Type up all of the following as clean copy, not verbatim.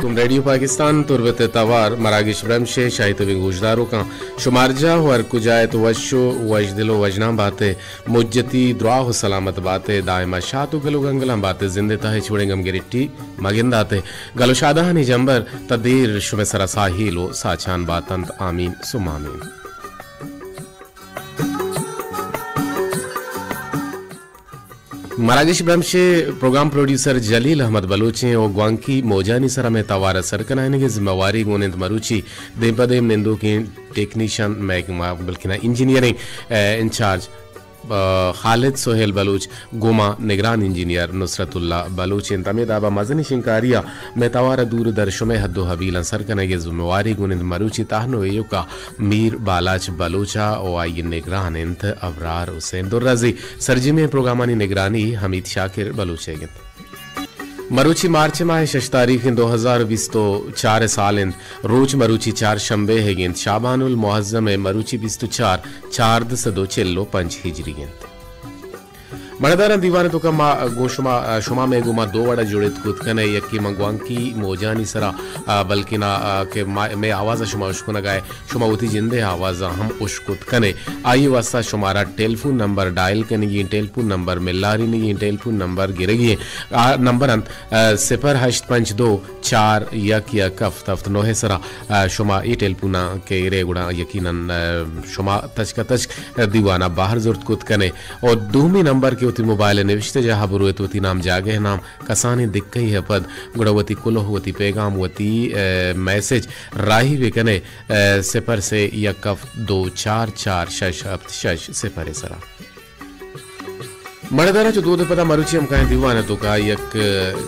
तुम रेडियो पाकिस्तान तुरबत तवार मरागिश ब्रमशे शाहिद गुजदारों का शुमारजा वर कुजायत वशो वजदिलो वजना बातें मुज्जती दुआ हो सलामत बातें दायमा शातु गलो गंगलम बातें जिंदे ताहे छुड़ेंगम गिरिट्टी मगिंदाते गलो शादाहानी जंबर तदीर शुमे सरा साहिलो साचान बातंत आमीन सुमामीन। मरागिश ब्रमशे प्रोग्राम प्रोड्यूसर जलील अहमद बलूची और ग्वांकी मोजानी सरा में तवार सर कनाने की जिम्मेवारी गोनिंद मरुची देपदेम निंदू की टेक्नीशियन बल्कि ना इंजीनियरिंग इंचार्ज खालिद सोहेल बलूच गोमा निगरान इंजीनियर नुसरतुल्ला बलूच तमेदाबा मजनी शिंकारिया में तवार दूर दर्शो में हद्दो हवील सर कने की जिम्मेवारी गुनिंद मरुची ताहनो युका मीर बालाच बलूचा और आई निगरान इंत अबरार हुसैन दुर्रजी सरजी में प्रोग्रामानी निगरानी हमीद शाकिर बलूचे मरुची मार्च माह 6 तारीख 2020 तो 4 साल रोज मरुची 4 शंबे है गेंद शाबानुल मुअज्जम मरुची 24 4 चिल्लो 5 हिजरी गेंद मणदार दीवाने तो का गोशुमा शुमा में गुमा दो वड़ा जुड़ित खुद कने यक्की मंगवांकी मोजानी सरा बल्कि ना के में आवाज़ शुमा उसको न गाए शुमा उती जिंदे आवाज़ हम उसको कने आई वास्ता शुमारा टेलीफोन नंबर डायल कने ये टेलीफोन नंबर मिलारी ने ये टेलीफोन नंबर गिरेगी नंबर 0852 4 1 हफ्त नोहे सरा शुमा ये टेलीफोन के रे गुड़ा यकीनन शुमा तच का तच दीवाना बाहर जरूरत खुद कने और दूमी नंबर के मोबाइल निविश्ते जहाँ बुरुवती नाम जागे नाम कसानी दिक्कई है पद गुड़वती कुलो होती पैगाम होती मैसेज राही विकने सिपर से 1 सिपर सरा मणदारा जो दूध पता मरुची हम कहें दीवाने तो का यक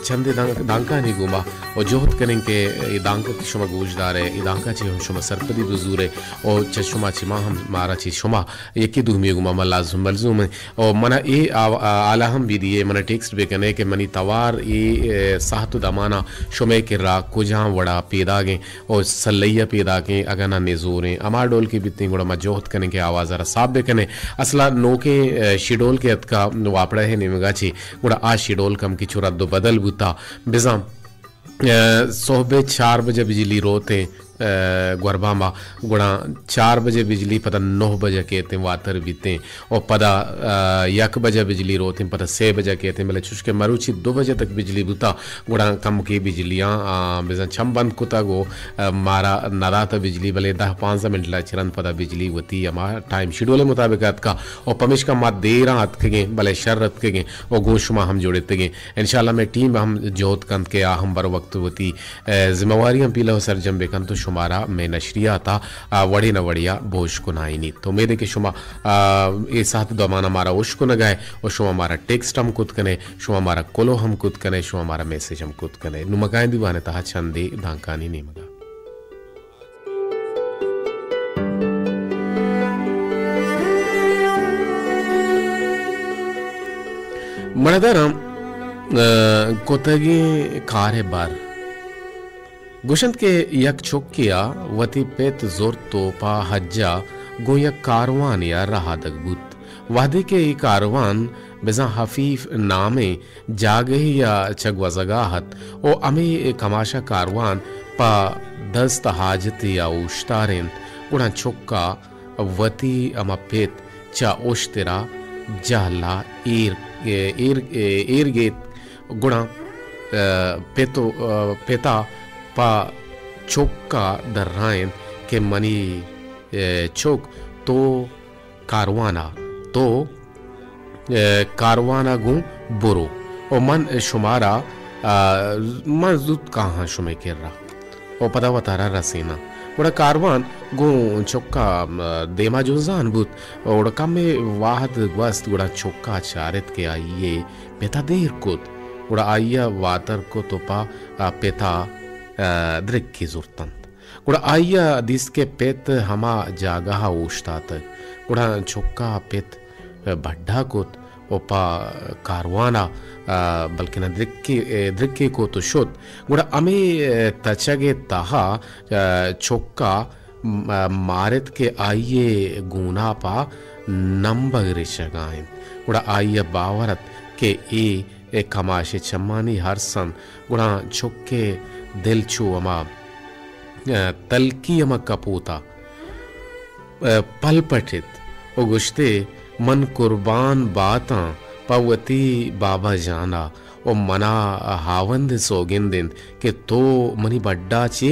चंदे दांका नहीं गुमा और जोहत करें के ये दांका की शुमा गोजदार है ये दांका ची हम शुमा सरपदी बुजूर है और चशुमा चिमा हम मारा ची शुमा यकी दूमी गुमा मलाजुम मलजुम है और मना ये आला हम भी दिए मना टेक्स्ट भी कने के मनी तवार ये साहतु दमाना शुमे के रा कुजां वड़ा पैदा गए और सलैया पैदा गए अगर ना नेजोरें अमार डोल की बितनी गुड़ा मा जोहत करें के आवाज़ रा साब भी कने असला नो के शिडोल के अत का वापड़ा है निमगाची गुड़ा आज शिडोल कम की चुरा दो बदल बुता बिजाम सोहबे 4 बजे बिजली रोते गुरबामा गुड़ा 4 बजे बिजली पता 9 बजे कहते वातर बीते और पदा 1 बजे बिजली रोते पता 6 बजे कहते मतलब चुस्के मरुची 2 बजे तक बिजली बुता गुड़ा कम की बिजलियाँ बिजा छम बंद कुता गो मारा नराता बिजली भले 10-15 मिनट ला चिरन पता बिजली होती हमारा टाइम शेड्यूल मुताबिक का और पमिश का मात देर हथ के भले शर्रत के और गोशुमा हम जोड़े गे इंशाल्लाह में टीम हम जोत कंत के हम बर वक्त होती जिम्मेवारी हम पीला सरजम बेकन तो शुमारा में नशरिया था वड़ी न वड़िया बोश को नाई नी तो मेरे के शुमा ये साथ दमाना हमारा उश को न गाए और शुमा हमारा टेक्स्ट हम खुद कने शुमा हमारा कोलो हम खुद कने शुमा हमारा मैसेज हम खुद कने नुमकाएं दीवाने तहा चंदे धांकानी नहीं मगा मनदरम कोतगे कारे बार गुशंत के यक चौकिया वती पेत जोर तोपा हज्जा गो यक कारवान या रहा दगबुत वादे के ये कारवान बेजा हफीफ नामे जागे या चगवजगाहत ओ अमे कमाशा कारवान पा दस्त हाजत या उश्तारेन गुणा चौका वती अमा पेत चा ओश्तरा जहला एर गेत गुणा पेतो पेता पा चौका दर्रायन के मनी चौक तो कारवाना गु बुरो और मन शुमारा मजदूत कहाँ शुमे कर रहा और पता वतारा रसीना उड़ा कारवान गो चौका देमा जो जान बुत और कम में वाहद वस्त उड़ा चौका चारित के आइए पेता देर कुत उड़ा आइया वातर को तो पा पेता द्रिक की जुर्तंत गुड़ा आइया दिस के पेत हमा जागहा उश्ता तक गुड़ा चौका पेत बढ़ा कुत ओपा कारवाना बल्कि न द्रिक्की को तो शुद्ध गुड़ा अमे तचगे तहा चौका मारित के आइये गुना पा नंबर रिशगाइन गुड़ा आइया बावरत के ए एक कमाशे चम्मानी हरसन गुणा छुक्के दिल छू अमा तलकी अमा कपूता पल पठित ओ गुश्ते मन कुर्बान बाता पवती बाबा जाना ओ मना हावंद सोगिंदिन के तो मनी बड्डा चे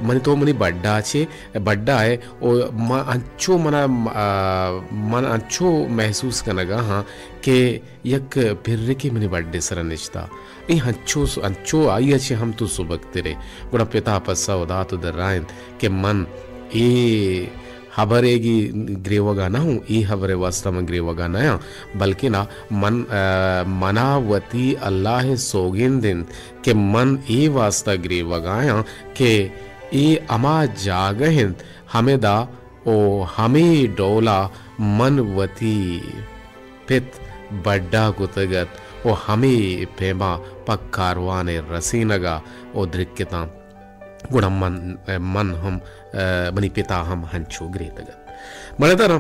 मनी तो मनी बड्डा चे बड्डा है ओ अंचो मना मन अंचो महसूस करनगा हाँ के यक फिर के मनी बड्डे सर निश्ता ई अंचो आई अच्छे हम तो सुबक तेरे गुणा पिता पस्सा उदा तो दर्राइन के मन ए हबरेगी ग्रेवगा ना हूँ ई हबरे वास्ता में ग्रेवगा नया बल्कि ना मनावती अल्लाह सोगिन दिन के मन ए वास्ता ग्रेवगाया के ए अमा जागहिंद हमें दा ओ हमें डोला मनवती पित बड्डा गुतगत ओ हमें पेमा पक्कारवाने रसीनगा ओ दृक्यता गुण मन हम मनी पिता हम हंचो ग्रे तगत मने तरह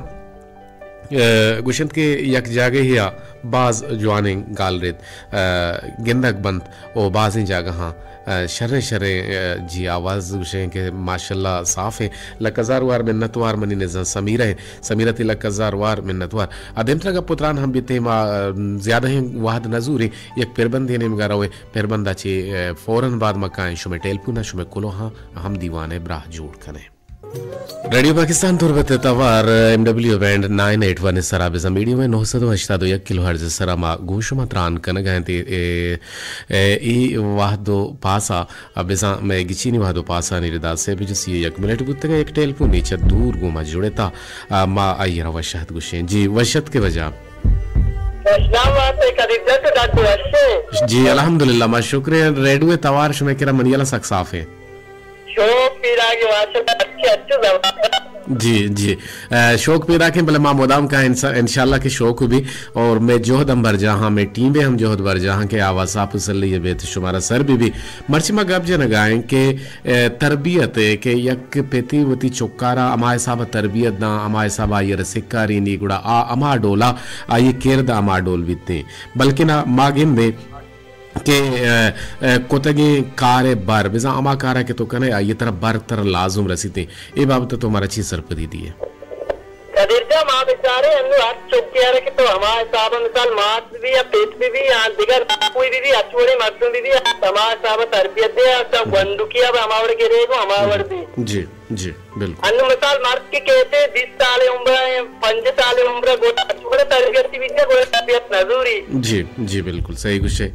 गुशंत के यक जागे हिया बाज जवाने गाल रेत गिंदक बंद ओ बाज जागा हाँ शरे शरे जी आवाज़ गुशें के माशाल्लाह साफ़ है लकज़ारवार मिन्नतवार मनी निज़ा समीरा है समीरा ती लकज़ारवार मिन्नतवार अदेम तरह का पुत्रान हम बीते मा ज़्यादा हैं वाहद नजूरी एक पेरबंद देने में गारा हुए पेरबंदा चे फ़ौरन बाद मकाएं शुमे टेलपुना शुमे कुलो हाँ हम दीवाने ब्राह जोड़ करें रेडियो पाकिस्तान तुरबत तवार MW बैंड 981 सरा बेजा मीडियम में 981 किलोहर्ट्ज सरा मा गोशमा त्रान कन गए ते ई वाहदो पासा बेजा मैं गिचीनी वाहदो पासा निरदा से भी जसी 1 मिनट बुत एक टेलीफोन नीचे दूर गुमा जुड़ेता मा आयरा वशहत गुशे जी वशत के वजह जी अल्हम्दुलिल्लाह मा शुक्रिया रेडियो तवार शुमे किरा मनियाला सक्साफ है जी जी शौक पैदा के भले मामोदाम का इंशाल्लाह के शौक भी और मैं जोहद अंबर जहाँ मैं टीम में हम जोहद बर जहाँ के आवाज़ आप ये बेत शुमारा सर भी मर्चिमा गप जन गाएं के तरबियत के यक पेती वती चुक्कारा अमाय साहब तरबियत ना अमाय साहब ये रसिकारी नी गुड़ा आ अमा डोला आ ये केरद अमा डोल बीते बल्कि ना मागिन में के कोतगे कारे बार बिजा अमा कारा के तो कने ये तरह बार तरह लाजुम रसीते ए बाबत तो हमारा चीज सरपदी दी है कदीरजा मां बेचारे अन्नु हाथ चुक्के आ रहे कि तो हमारे साहब मिसाल मात भी या पेट भी यहाँ दिगर कोई भी अच्छोड़े मर्दों भी हमारे साहब तरबियत दे सब बंदूकिया हमारे के रेगो हमारे दी जी जी बिल्कुल अन्नु मिसाल मर्द के कहते 20 साल उम्र 5 साल उम्र गोटा अच्छोड़े तरबियत भी है गोटा तरबियत नजूरी जी बिल्कुल सही कुछ है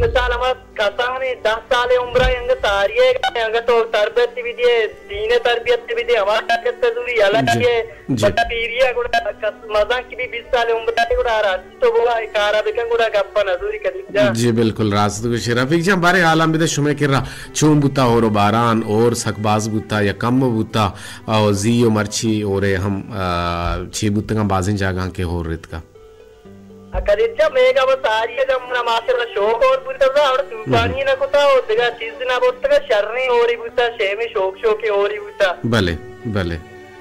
मिसाल हमारा कसाने 10 साल उम्र यंग तारिये यंग तो तरबियत भी दे दीन तरबियत भी दे हमारा तरबियत नजूरी अलग है बट पीरिया गोटा मजा की भी 20 साल उम्र के गोटा रात तो बोला इकारा बेकन गोटा गप्पा नजूरी कदीजा जी बिल्कुल रास्त को शराफिक जी बारे आलम भी शुमे किरा चूम बुता और बारान और सकबाज बुता या कम बुता और जियो मर्ची और हम छी बुता बाजिन जागा के हो रित का कदीजा मेगा बतारिए जब ना माशाल्लाह शौक और बुता और तूफानी ना कोता और दिगा चीज ना बोलता शर्नी और ही बुता शे में शौक शौक और ही बुता भले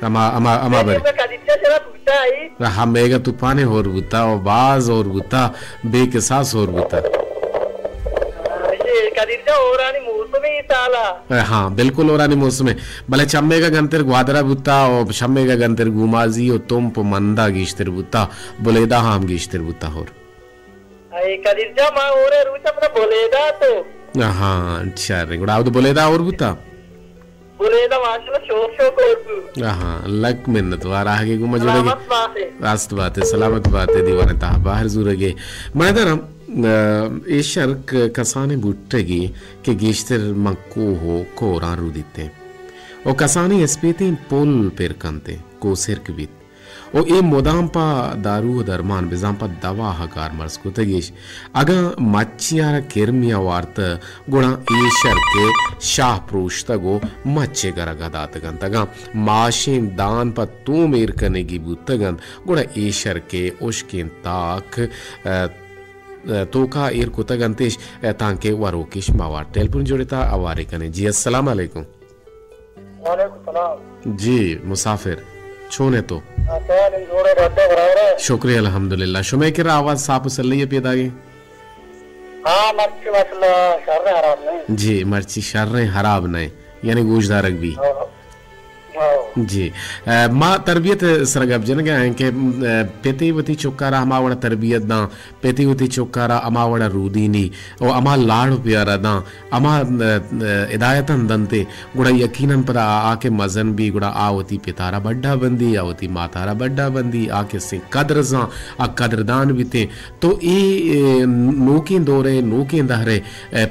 अमा बरे कदीजा चला बुता आई हम मेगा तूफाने और बुता और बाज और बुता बेकसास और बुता कदीजा ओरानी मौसम ही ताला हाँ बिल्कुल ओरानी मौसम में भले चम्मे का गंतर ग्वादरा बुता और शम्मे का गंतर गुमाजी और तुम प मंदा गिश्तर बुता बोलेदा हम गिश्तर बुता और आई कदीजा मां ओरे रूचा अपना बोलेदा तो हाँ अच्छा रिंगड़ा तो बोलेदा और बुता बोलेदा माशाल्लाह शौक और हाँ लक मिन्नत वार आगे गुमा जोड़ेगे रास्त बात है सलामत बात है दीवाने ता बाहर जुरेगे मैं दरम ए शर्क कसाने बुट्टेगी के गेश्तर मक्को हो कोरान रुदिते ओ कसाने एस्पेते पोल पेर कंते को सिरक बित ओ ए मोदाम पा दारू दरमान बिजाम पा दवा हकार मर्स को तगेश अगा मच्छियार केरमिया वार्त गुणा ए शर्क शाह प्रोश्तगो मच्छे गरगा दातगन तगा माशिन दान पा तू मेर कने की बुतगन गुणा ए शर्क उश्किन ताक तोका एर कुतग अंतेश तांके वारोकिश मावार टेलीफोन जोड़ता आवारे कने जी अस्सलाम वालेकुम वालेकुम सलाम जी मुसाफिर छोने तो जोड़े रहते बराबर शुक्रिया अल्हम्दुलिल्लाह शुमे के आवाज साफ सल्ली है पेदागे हाँ मर्ची मसला शर हराम नहीं जी मर्ची शर्र हराब नहीं यानी गोशदारक भी जी माँ तरबियत सरगब जन गए कि पेती वती चुकारा अमावड़ा तरबियत दा पेती वती चुकारा अमावड़ा रूदीनी और अमा लाड़ प्यारा दा अमा हिदायतन दंते गुड़ा यकीनन पर आके मजन भी गुड़ा आवती पितारा बड्डा बंदी आवती मातारा बड्डा बंदी आके से कदर जा आ कदरदान भी थे तो ये नोके दौरे नोके दहरे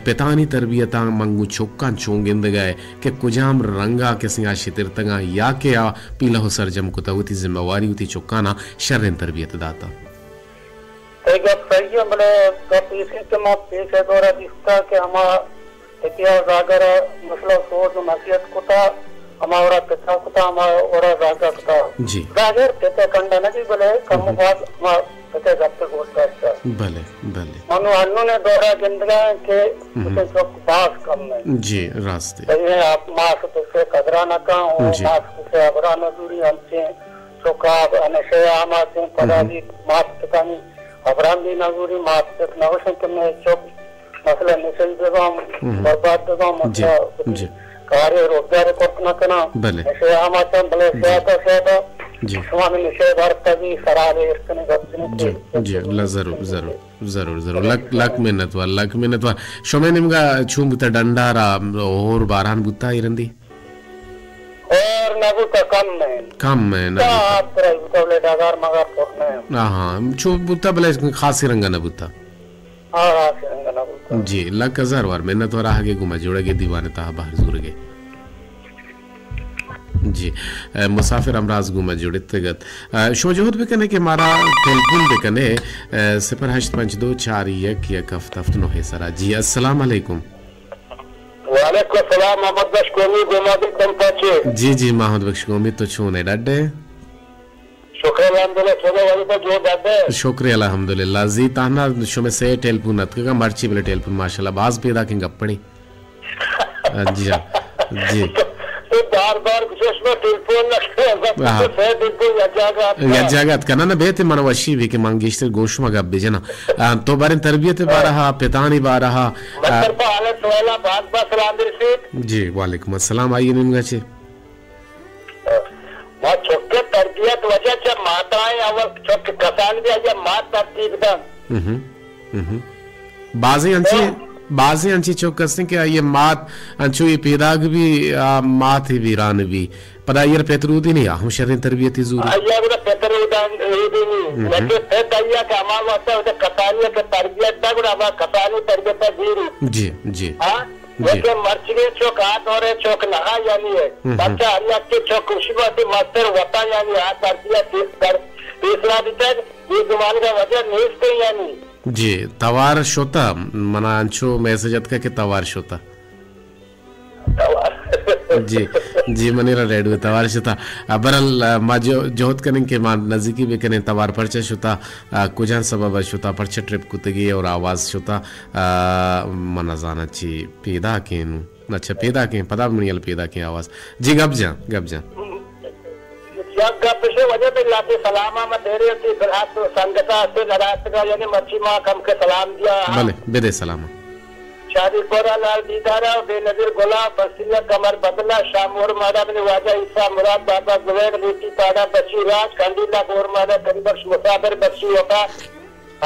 पितानी तरबियता मंगू चुक्का चोंगिंद गए कि कुजाम रंगा के सिंगा शितिरतगा या के आ पीला हो सरजम को तवती जिम्मेवारी होती चुकाना शर्रन तरबियत दाता एक बात सही है मैंने पीछे के मैं पीछे दौरा दिखता कि हमारा इतिहास अगर मसला सोच नसीहत को था हमारा पिता को था हमारा राजा को था जी राजा पिता कंडा नहीं बोले कम बात हमारा पिता जब तक होता है भले भले मनु अन्नू ने दौरा जिंदगा के उसे जो पास कम में जी रास्ते ये आप मास तो से कदरा न का और मास से अबरा न दूरी हमसे चोका अनशे आमाते पदाजी मास पितानी अबराम भी नजूरी मास तक नवशन के में चोक मसला निसल जगह बर्बाद जगह मतलब जी कार्य रोजगार करना करना भले ऐसे आमाते भले सेवा जी स्वामी निषेध अर्थ भी सरारे इसने जी जी अल्लाह जरूर जरूर जरूर जरूर लक मिन्नत वा शोमे निमगा छुंबुता डंडारा और बारान बुता इरंदी और नबुता कम में ना आप तरह डागार मगर करने हां छुंबुता बले खासी रंगा नबुता हां रंगा नबुता जी लक हजार वार मिन्नत वा आगे गुमा जोड़गे दीवाने ता बाहर जुरगे जी मुसाफिर अमराज गुमा जुड़ित गत शोजोहत बेकने के मारा टेलीफोन बेकने 085241 हफ्ता नो सरा जी अस्सलाम वालेकुम वालेकुम सलाम मोहम्मद बख्श कोमी गुमा भी कम पहुंचे जी जी मोहम्मद बख्श कोमी तो छूने डड्डे शुक्र अल्हम्दुलिल्लाह छोने वाली तो जो डड्डे शुक्रिया अल्हम्दुलिल्लाह जी ताना शुमे से टेलीफोन नत का मर्ची बले टेलीफोन माशाल्लाह बाज पैदा के गप्पणी जी जी बार विशेष में टेलीफोन यजागत कना ना बेते मन वशी भी के मंगेशर गोशमा गब बेजना तो बारे तरबियत बारहा पितानी बारहा जी वालेकुम अस्सलाम आइए निमगा छे मां छोटे तरबियत वजह से माताएं और छोटे कसान भी या मात तरतीब दा बाजे अंची चौकस के ये मात अंचो ये पेदाग भी मात ही वीरान भी पता ये पेतरूदी नहीं हम शरीर तरबियत जरूर ये वो पेतरूदान ये नहीं लेकिन पेदाइया का हमारा वास्ते वो कसानी के तरबियत दा गुना हमारा कसानी तरबियत जीरो जी जी हां लेकिन मर्चगे चौक हाथ और चौक नहा यानी है बच्चा हरिया के चौक खुशबू मास्टर वता यानी आ तरबियत तीसरा भी तक ये जुबान का वजह नहीं इसको यानी जी तवार शोता मना अंचो मैसेजत का के तवार शोता जी जी मनीरा रेडियो तवार शोता बरल मा जोहत करें के मा नजदीकी भी करें तवार परचे शोता कुजान सबब शोता परचे ट्रिप कुतगी और आवाज शोता मना जाना ची पैदा के अच्छा पैदा के पता नहीं पैदा के आवाज जी गब जा पिछले वजह पे लाते सलामा में दे रही थी फिलहाल संगता से नाराज का यानी मच्छी माँ कम के सलाम दिया भले बेदे सलामा शादी कोरा लाल दीदारा बेनजीर गुलाम बसीला कमर बदला शामोर मादा में वाजा ईसा मुराद बाबा जुबैर नीति पाड़ा बशी राज कंडीला बोर मादा करीबक्ष मुसाफिर बशी वफा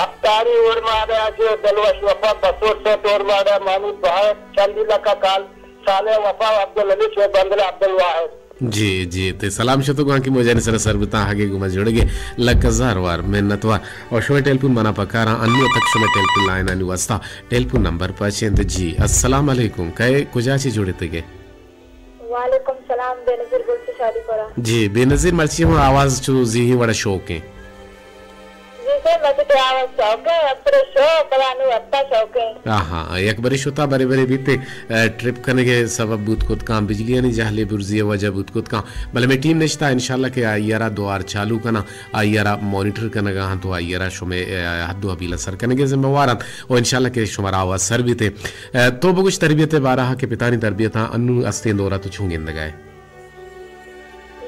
अफ्तारी और मादा जो दलवश वफा बसोर से और मादा मानूद भाई चंदीला का काल साले वफा अब्दुल अली शे बंदला अब्दुल वाहिद जी जी ते सलाम शतो गो की मोजानी सर सरबता आगे गुमा जोड़गे लकजार वार मेहनतवार और शो टेलीफोन मना पकारा अन्य तक शो टेलीफोन लाइन अनि वस्ता टेलीफोन नंबर पछेंद जी अस्सलाम वालेकुम कहे कुजाची जोड़े तगे वालेकुम सलाम बेनजीर गुल से शादी करा जी बेनजीर मर्ची हूं आवाज चो जी ही बड़ा शौक है हाँ एक बारी होता बारे बारे बीते ट्रिप करने के सबब बूत कुत काम बिजली नहीं जहले बुर्जी वजह बूत कुत काम भले में टीम नशता इंशाल्लाह के आयरा द्वार चालू करना आयरा मॉनिटर करना गा तो आयरा शुमे हद्दो अबीला सर करने के जिम्मेवार और इंशाल्लाह के शुमारा आवाज सर भी थे तो बकुछ तरबियत बारह के पितानी तरबियत अन्नू अस्ते दौरा तो छूंगे लगाए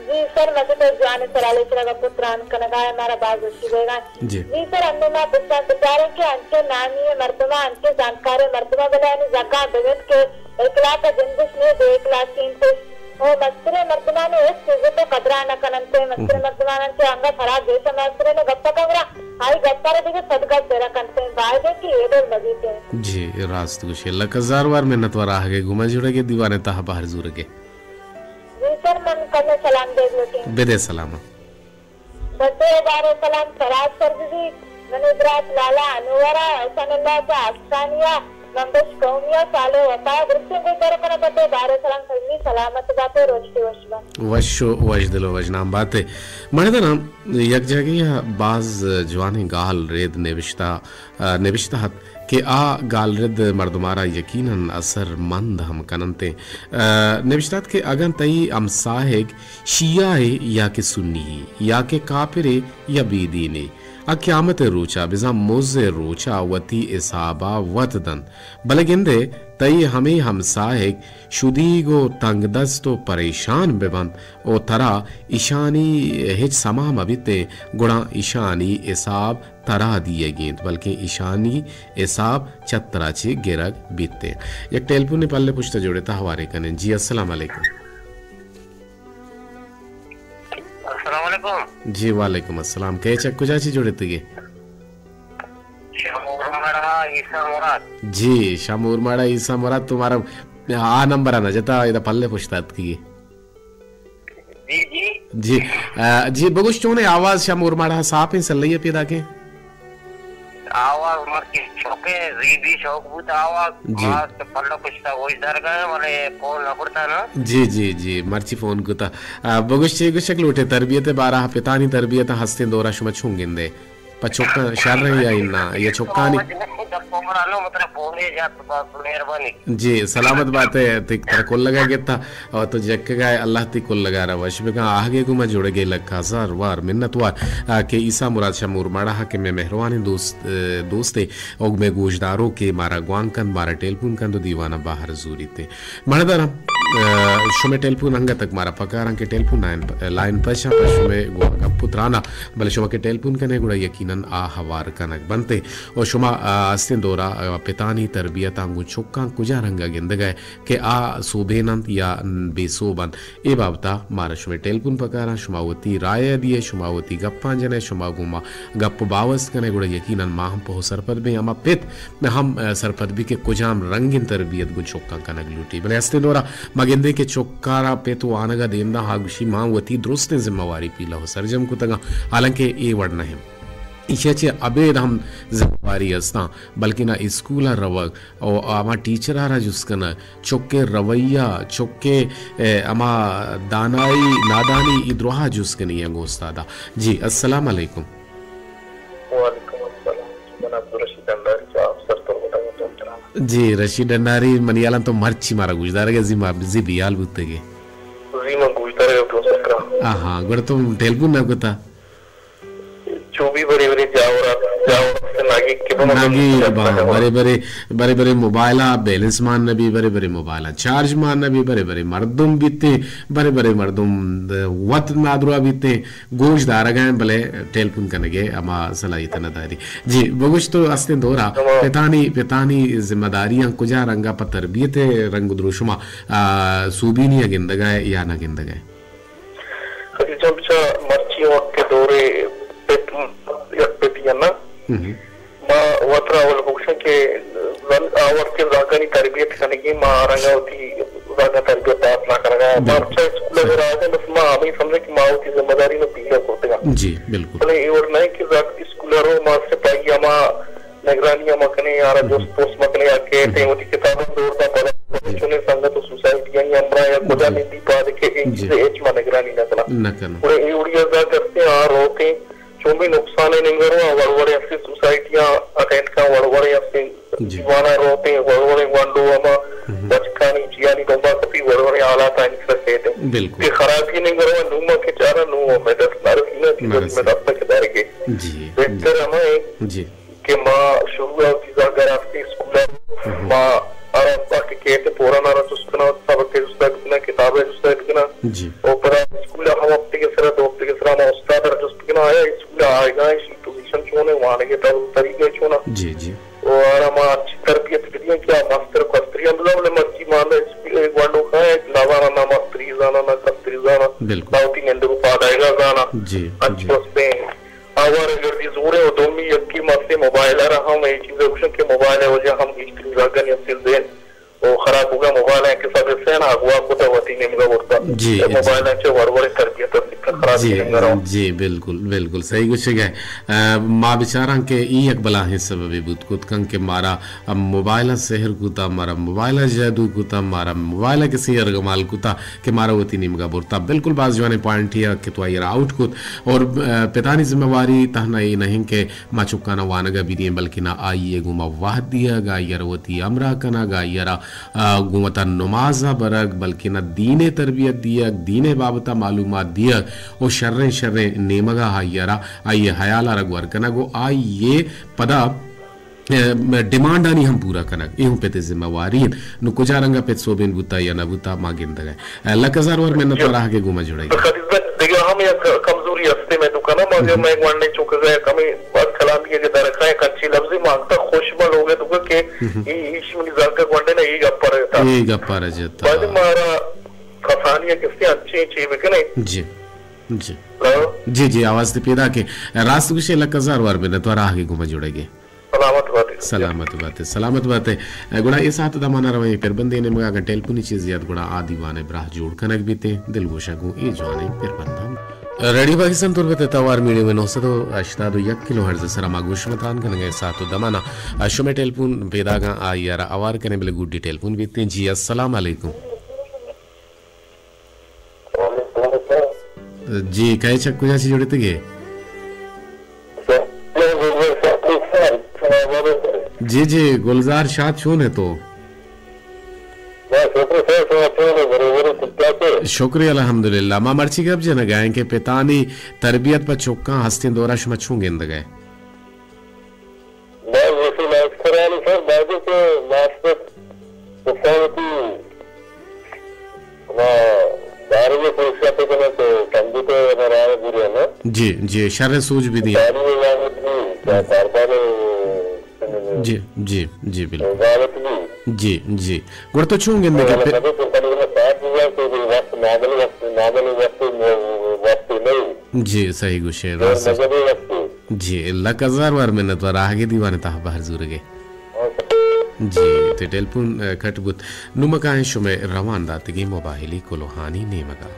जी सर मजे तो जाने सराले चला पुत्रान कनगाय हमारा बाज उसीगा जी जी सर अन्ना पुस्ता विचार के अंचे नानी मर्दमा अंचे जानकार मर्दमा बलानी जका भगत के 1 लाख जनबुश ने 1 लाख 3 से ओ मस्त्रे मर्दमा ने इस चीज को कदरा न कनंते मस्त्रे मर्दमा ने अंगा खराब देश मस्त्रे ने गप्पा कवरा आई गप्पारे दिखे सदका तेरा कंते बायदे की एडल मजीते जी रास्त कुछ लक हजार बार मेहनत वार आगे घुमा जुड़े के दीवाने ता बाहर जुड़ के जी सर मन कने सलाम दे दोती बेदे सलाम बते बारे सलाम सराज सर जी मनोद्रात लाला अनुवरा सनल्ला का आस्तानिया नंबश कौमिया साले वता दृश्य को करकना बते बारे सलाम सल्ली सलामत बाते रोजती वशबा वशो वजदलो वजनाम बाते मणदना एक जगह बाज जवानी गाल रेद नेविश्ता हत कि आ गाल रेद मर्दमारा यकीनन असर मंद हम कनंते नेविश्तात के अगन तई अमसाहेग शिया या के सुन्नी या के काफिरे या बीदीने अक्यामत रोचा बिजा मोज़े रोचा वती इसाबा वतदन बलगिंदे तई हमें हमसाहेग शुदीगो तंगदस्तो परेशान बेबंद ओ तरा ईशानी हिच समाम अबिते गुणा ईशानी इसाब तरा दिए गेंद बल्कि ईशानी इसाब चतरा चे गिरग बीते एक टेलीफोन ने पल्ले पुछते जोड़े था हवारे कने जी अस्सलाम वालेकुम जी वालेकुम अस्सलाम कहे चक्कू चाची जोड़े थे जी शामूर माड़ा ईसा मुराद तुम्हारा आ नंबर आना जता इधर पल्ले पुछतात की जी जी बगुश चोने आवाज शामूर माड़ा साफ है सल्लैया पैदा के आवाज मक्की शौके रीदी शौक बुत आवाज मास पल्ला पुछता वो इधर गए वाले फोन न करता ना जी जी जी मर्ची फोन को था बगुश चे को शक्ल उठे तरबियत 12 पितानी तरबियत हस्ते दौरा शुमा छूंगिंदे पचोका शर रही है इन्ना ये चौकानी जी सलामत बात है तिक तर कोल लगा गया था और तो जक्के गाय अल्लाह ती कोल लगा रहा वश में कहा आगे को मैं जुड़ गई लग हजार वार मिन्नत वार के ईसा मुराद शामूर माड़ा के मैं मेहरबानी दोस्ते और मैं गोशदारों के मारा ग्वांकन मारा टेलपून कन तो दीवाना बाहर जूरी थे मणदर शुमे टेलपून हंगा तक मारा पकार के टेलपून लाइन पशा शुमे पुत्राना भले शुमा के टेलपून कने गुड़ा यकीनन आ हवार कनक बनते और शुमा अस्ते दौरा पितानी तरबियत आंगू चुक्का कुजा रंगा गिंद गए के आ सोबेनंत या बेसोबन ए बाबता मारा शुमे टेलपून पकारा शुमावती राय दिए शुमावती गप्पा जने शुमा गुमा गप बावस कने गुड़ा यकीनन माह पहो सरपद में अमा पित में हम सरपद भी के कुजाम रंगिन तरबियत गु चुक्का कनक लूटी भले अस्ते दौरा मगिंदे के चुक्कारा पे तो आनगा देमदा हागुशी मां वती दुरुस्त जिम्मेवारी पीला हो सरजम को तगा हालांकि ए वड़ना है इचे अबेद हम जिम्मेवारी अस्ता बल्कि ना स्कूल रवक और आमा टीचर आ रहा जुस्कना चुक्के रवैया चुक्के अमा दानाई नादानी इद्रोहा जुस्कनी है गोस्तादा जी अस्सलाम वालेकुम जी रशीद अंडारी मनियाला तो मर्ची मारा गुजदार के जी बियाल बुत्ते के हाँ गुड़ तुम टेलपुन ना कुता चोबी बड़े जावरा बड़े बड़े मोबाइल बैलेंस मारना भी बड़े मोबाइल चार्ज मारना भी बड़े मर्दुम बीते बड़े मर्दुम वत नादुरा बीते गोश दारा गए भले टेलपुन कनगे अमा सलाहियत नदारी जी बगुश तो अस्ते दौरा पितानी जिम्मेदारियां कुजा रंगा पर तरबियत रंग द्रुशमा सूबीनी गिंद गए या ना गिंद गए मर्चियों के दौरे ma watra wal bukshan ke awar ke zagani tarbiyat khanegi ma ranga uti zaga tarbiyat apna karanga marcha school agar aaye bas ma abhi samjhe ki ma uti zimmedari no pila kortega जी बिल्कुल bale ये और नहीं कि zaga schoolaro ma se pagiya ma nigraniya ma kane yara dost post ma kane aake te uti kitaban dorda pada chune sangat society yani amra ya kuda nindi pad ke एक ma nigrani na kala pure ये Odia za करते आ रोते जो भी नुकसान है नहीं करो वड़वड़े ऐसी सोसाइटियां अटेंड का वड़वड़े ऐसे जीवाना रोते वड़वड़े वंडो अमा बचकानी जियानी डोंबा कभी वड़वड़े आलाता इनसे कहते बिल्कुल कि खराबी नहीं करो नुमा के चारा नुमा में दस नार की ना तीन में दस तक दार के जी बेहतर हमें जी कि माँ शुरू की जाकर आपकी स्कूल माँ अरब की कहते पूरा नारा चुस्कना सबक के चुस्का बिकना किताबें चुस्का बिकना जी और स्कूल हम हफ्ते के सरा 2 हफ्ते के सरा हम उस्ताद चुस्कना आया स्कूल आएगा इसी पोजीशन छोने वहां के तरीके छोना जी जी और हम अच्छी तरबियत दिया क्या मास्टर कस्तरी हम मर्जी मान एक वांडो का है लावाना ना मास्टरी जाना ना कस्तरी जाना बिल्कुल दावती ने अंदर पाद आएगा जाना जी अच्छी वस्ते आवार गर्दी जोरे और दोमी यक्की मसले मोबाइल है हम ये चीजें उशन के मोबाइल है वजह हम हिस्ट्री जागन या सिल देन वो खराब होगा मोबाइल है के साथ सेना अगवा को तो वती ने मगा उड़ता जी मोबाइल है जो वरवर तरबियत खराब जी नहीं जी बिल्कुल बिल्कुल सही कुछ है माँ बेचारा के ई एक बला है सब बुत कुत कंग के मारा अब मोबाइल शहर कुता मारा मोबाइल जादू कुता मारा मोबाइल किसी अर्गमाल कुता के मारा होती निमगा बोरता बिल्कुल बात जो है पॉइंट है कि तो यार आउट कुत और पितानी जिम्मेवारी तहना ये नहीं के माँ चुकाना वानगा भी दिए बल्कि ना आई ये गुमा वाह दिया गा यार होती अमरा कना गा यारा गुमता नमाजा बरग बल्कि ना दीने तरबियत दिया दीने बाबता मालूमात दिया और शर्रे शर्रे नेमगा हायरा आइए हयाला रगवर कना गो आई ये पदा डिमांड आनी हम पूरा कनक इहु पे जिम्मेवारी नु कुजा रंगा पे सोबिन बुता या न बुता मागिन दगा लकजार वर में न तो रह के गुमा जुड़ाई देखिए हम ये कमजोरी हस्ते में तो कना मगर मैं एक वांडे चुक गया कमी बात कलामी के दर खाए कच्ची लफ्ज़ मांगता खुशबल हो गए तो के ये इश्मनी जाकर वांडे ने ये गप्पा रहता ये गप्पा रहता बाद मारा कसानिया किससे अच्छी चीज है नहीं जी जी जी जी आवाज ते पैदा के रास्त गुशे लकजार वर में न तो रह के गुमा जुड़ेगे सलामत बात है गुड़ा ये साथ दमाना रवे फिर बंदे ने मगा टेलीफोनी चीज याद गुड़ा आदि वाने ब्राह जोड़ कनक बीते दिल गोशा को ये जवाने फिर बंदा रेडियो पाकिस्तान तौर पे तवार मीडियो में 981 किलोहर्ट्ज सरा मागुश मतरान कनगे साथ दमाना शुमे टेलीफोन पैदा गा आ यार आवार कने बले गुड टेलीफोन बीते जी अस्सलाम वालेकुम जी कहे चक्कू जासी जोड़े थे जी जी गुलजार शाद शून है तो शुक्रिया अल्हम्दुलिल्लाह मां मर्ची कब जन गए के पितानी तरबियत पर चौका हस्ती दौरा शुमा छू गेंद गए जी जी शर सूझ भी दिया जी जी जी बिल्कुल जी जी गुड़ तो छू गेंद के जी सही गुशे जी लकजार वार में नतवा रागे दीवाने ता बाहर जुर गए जी ते टेलीफोन खटबुत नुमका है शुमे रवान दातगी मोबाइली कोलोहानी नेमगा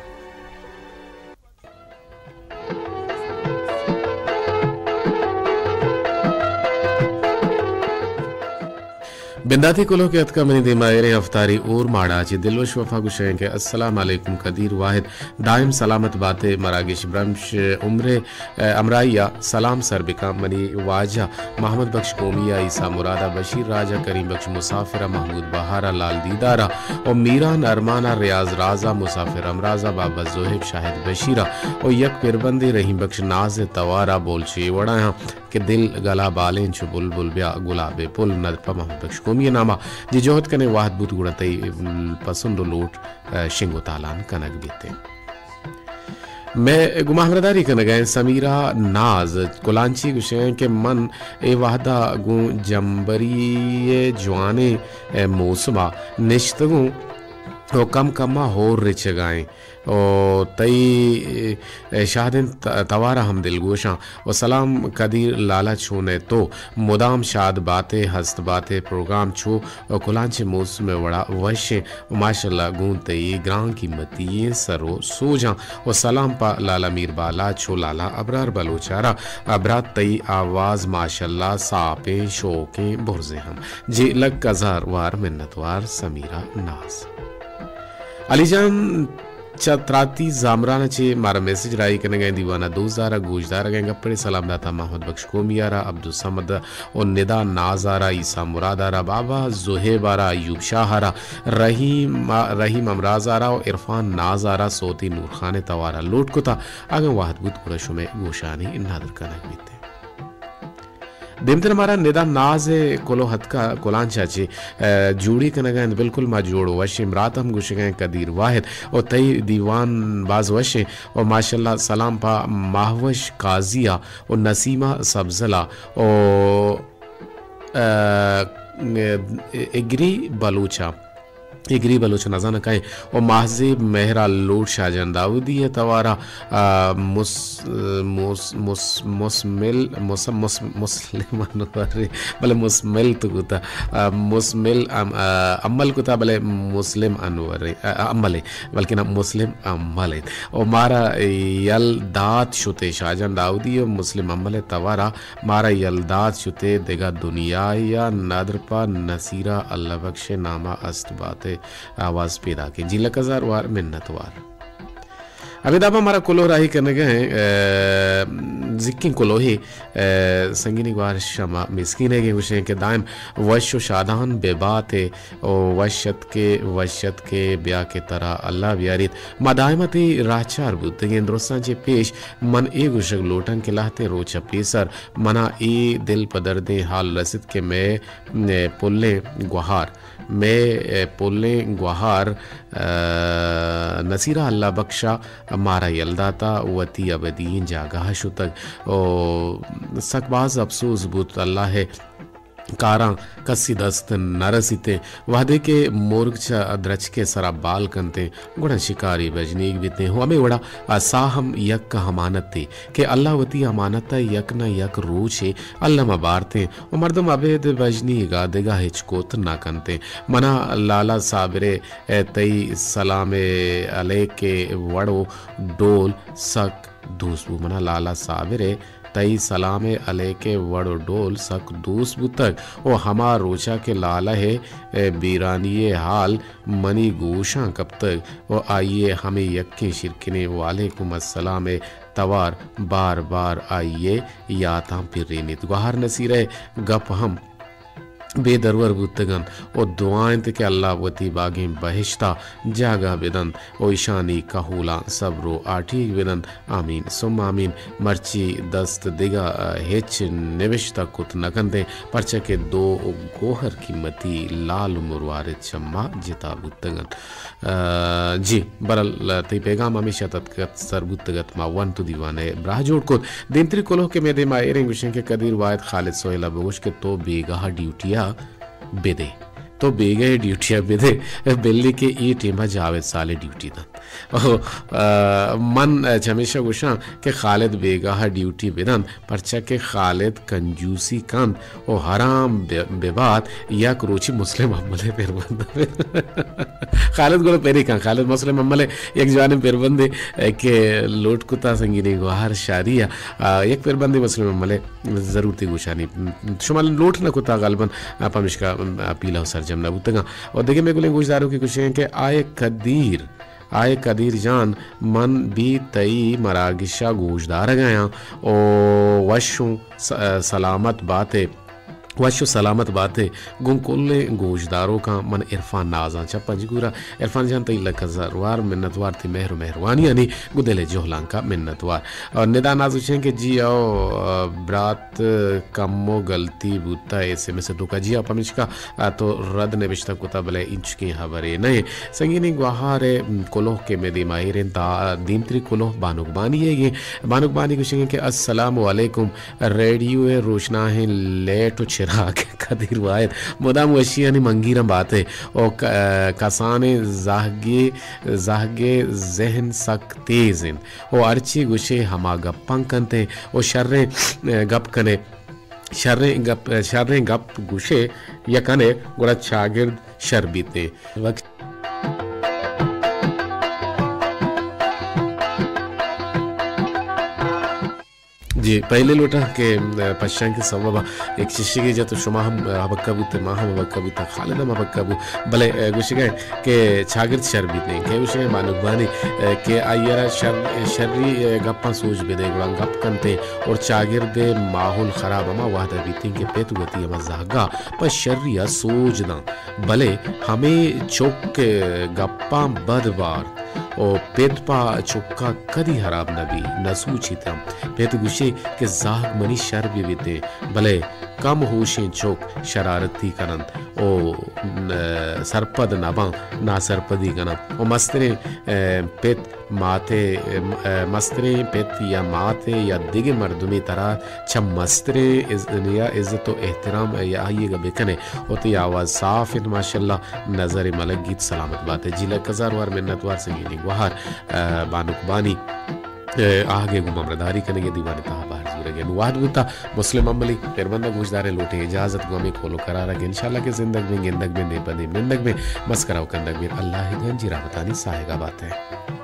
बिंदाती कुलो के अतका मनी दिमायरे अफ्तारी और माड़ा ची दिलवश वफा गुशें के अस्सलाम वालेकुम कदीर वाहिद दाइम सलामत बातें मरागिश ब्रह्मश उम्रे अमराइया सलाम सरबिका मनी वाजा मोहम्मद बख्श कोमिया ईसा मुरादा बशीर राजा करीम बख्श मुसाफिरा महमूद बहारा लाल दीदारा और मीरा नरमाना रियाज राजा मुसाफिर अमराजा बाबा जोहेब शाहिद बशीरा और यक पिरबंदी रहीम बख्श नाज तवारा बोलची वड़ा के दिल गला बालें छु बुलबुल ब्या गुलाबे पुल नदपा मोहम्मद बख्श कोमी नामा जी जोहत कने वाहद बुत गुणतई पसंद लोट शिंगो तालान कनक बीते मैं गुमाहमदारी कन गए समीरा नाज कुलांची गुशें के मन ए वाहदा गु जंबरी जवाने मौसमा निश्तगु वो कम कमा हो रिच गाएं और तई शाहदिन तवारा हम दिलगोशा और सलाम कदीर लाला छूने तो मुदाम शाद बातें हस्त बातें प्रोग्राम छो और कुलांचे मौसम में वड़ा वश्य माशाल्लाह गूं तई ग्रां की मती सरो सो जा और सलाम पा लाला मीर बाला छो लाला अबरार बलोचारा अबरात तई आवाज माशाल्लाह सापे शोके बुरजे हम जी लग कजार वार मिन्नतवार समीरा नाज अलीजान छत्राती जामराना चे मारा मैसेज राई करने गए दीवाना दोजारा गोजदारा गए गप्पड़े सलाम दाता मोहम्मद बख्श कोमियारा अब्दुल समद और निदा नाजारा ईसा मुरादारा बाबा जोहेबारा अयूब शाहरा रहीम अमराजारा और इरफान नाजारा सोती नूर खान तवारा लोट को था आगे वाहद बुत कुरशो में गोशानी नादर कनक बीते देमतन हमारा निदा नाज कोलो हद का कोलान चाची जूड़ी कनगा बिल्कुल मा जोड़ो वशे इमरात हम गुश गए कदीर वाहिद और तई दीवान बाज वशे और माशाल्लाह सलाम पा माहवश काजिया और नसीमा सब्जला और एग्री बलूच नजान कहें और महजीब मेहरा लोट शाहजहां दाऊदी है तवारा मुस्मिल तो कुता मुस्मिल अम्मल कुता भले मुस्लिम अनवर अम्मल बल्कि ना मुस्लिम अम्मल और मारा यलदात शुते शाहजहां दाऊदी और मुस्लिम अम्मल तवारा मारा यलदात शुते देगा दुनिया या नादरपा नसीरा अल्लाह बख्शे नामा अस्त बात आवाज पैदा की जी लकजार वार मिन्नतवार अभी दाबा हमारा कोलो राही करने गए जिक्की कोलो ही संगीनी वार शमा मिस्कीन है कि कुछ के दायम वश शादान बेबात है और वशत के ब्या के तरह अल्लाह बियारित मदायमती राचार बुद्ध के इंद्रोसांचे पेश मन ए गुशक लोटन के लाहते रोचा पेसर मना ए दिल पदर दे हाल रसिद के मैं पुल्ले गुहार नसीरा अल्लाह बख्शा मारा यलदाता वती अबदीन जागाह शुतक ओ सकबाज अफसोस बुत अल्लाह है कारा कसी दस्त नरसिते वादे के मोर्ग द्रच के सरा बाल कंते गुड़ा शिकारी बजनीक बीते हो हमें बड़ा साहम यक का अमानत थे कि अल्लाह वती अमानत यक न यक रूछे अल्लाह मबारते और मर्दम अबेद बजनी गादेगा हिचकोत ना कंते मना लाला साबरे तई सलामे अले के वड़ो डोल सक दूसबू मना लाला साबरे तई सलामे अले के वड़ो डोल सक दूसबू तक ओ हमा रोचा के लाला है बीरानिये हाल मनी गोशा कब तक ओ आइए हमें यक्के शिरकने वालेकुम अस्सलाम तवार बार बार आइए याता फिर रेनित गुहार नसीरे गप हम बेदरवर बुतगन और दुआएं के अल्लाह वती बागे बहिश्ता जागा बेदन ओ ईशानी कहूला सबरो आठी बेदन आमीन सुम आमीन मर्ची दस्त दिगा हेच निविश्ता कुत नकंदे परचे के दो गोहर कीमती लाल मुरवारे चम्मा जिता बुतगन जी बरल तई पैगाम हमेशा तत्कत सरबुतगत मा वन तो दीवाने ब्राजोड़ को दिनत्री कोलो के मेदे मा एरेंग विषय के कदीर वायद खालिद सोहेला बगुश के तो बेगाह ड्यूटिया बेदे तो बेगे ड्यूटिया बेदे बिल्ली के ई टीमा जावेद साले ड्यूटी था मन हमेशा गुशा के खालिद बेगाह ड्यूटी बेदन परचा के खालिद कंजूसी कन ओ हराम बेबात या क्रोची मुस्लिम अम्मले पेरबंद खालिद गोले पेरी का खालिद मुस्लिम अम्मले एक जवाने पेरबंदे के लोट कुता संगीनी गुहार शारिया एक पेरबंदे मुस्लिम अम्मले जरूरती गुशानी शुमाल लोट न कुता गालबन पमिश का पीला सर जमना बुतगा और देखिए मैं गुले गुजदारों की कुछ हैं कि आए कदीर जान मन भी तई मरागिशा गोशदार गया ओ वशु सलामत बातें गुंकुल्ले गोशदारों का मन इरफान नाजा चपंजगुरा इरफान जान तई लखजरवार मिन्नतवार थी मेहरबानी यानी गुदेले जोहलां का मिन्नतवार और निदा नाजुशें के जी आओ ब्रात कमो गलती बूता ऐसे में से दुका जी आप हमेशा का तो रद ने बिश्ता कुता बले इंच की हबरे नहीं संगीनी गुहारे कोलोह के मेदी माहिरें ता दीमत्री कोलोह बानुकबानी है ये बानुकबानी कुछ के अस्सलाम वालेकुम रेडियो है रोशना है लेट चिराग कदीर वायद मुदाम वशियानी मंगीरम बात है और कसाने जाहगे जहन सक तेजिन ओ अर्ची गुशे हमा गप्पं कंते ओ शर्रे गप कने शर्रे गप गुशे यकने गुड़ा शागिर्द शरबीते वक्त जी पहले लोटा के पश्चात के सबब एक शिष्य के जत शुमा हम हबक्कबू ते माह हबक्कबू ता खालिद हम हबक्कबू भले गुश गए के शागिर्द शरबीत नहीं के उसे मानुबानी के आयरा शर्री गप्पा सोच बेदे गुड़ा गप कंते और शागिर्द माहौल खराब हमा वादा बीती के पेतु गति हम जागा पर शर्रिया सोचना भले हमें चौक गप्पा बदबार और पेदपा चुक्का कदी हराब नबी नसूचितम पेत गुशे के जाग मनी शर भी बीते भले कम होशें चौक शरारती कनन ओ सरपद नबा ना सरपदी कनन ओ मस्तरे पेत माते मस्तरे पेत या माते या दिगे मर्दुमी तरह छम मस्तरे या इज्जत व एहतराम या आइएगा बेकने होती आवाज़ साफ इन माशाल्लाह नज़र मलक गीत सलामत बात है जिला कज़ारवार मिन्नतवार से गिनी गुहार बानुकबानी आगे गुमरदारी करेंगे दीवाने तहा बाहर जुरेंगे नुवाद गुता मुस्लिम अमली पेरबंदा गुजदारे लोटे इजाज़त गुमे खोलो करारा के इंशाल्लाह के ज़िंदगी में गिंदग में नेपदी मिंदग में मस्कराव कंदग में अल्लाह गंजी रहमतानी साहेगा बात है।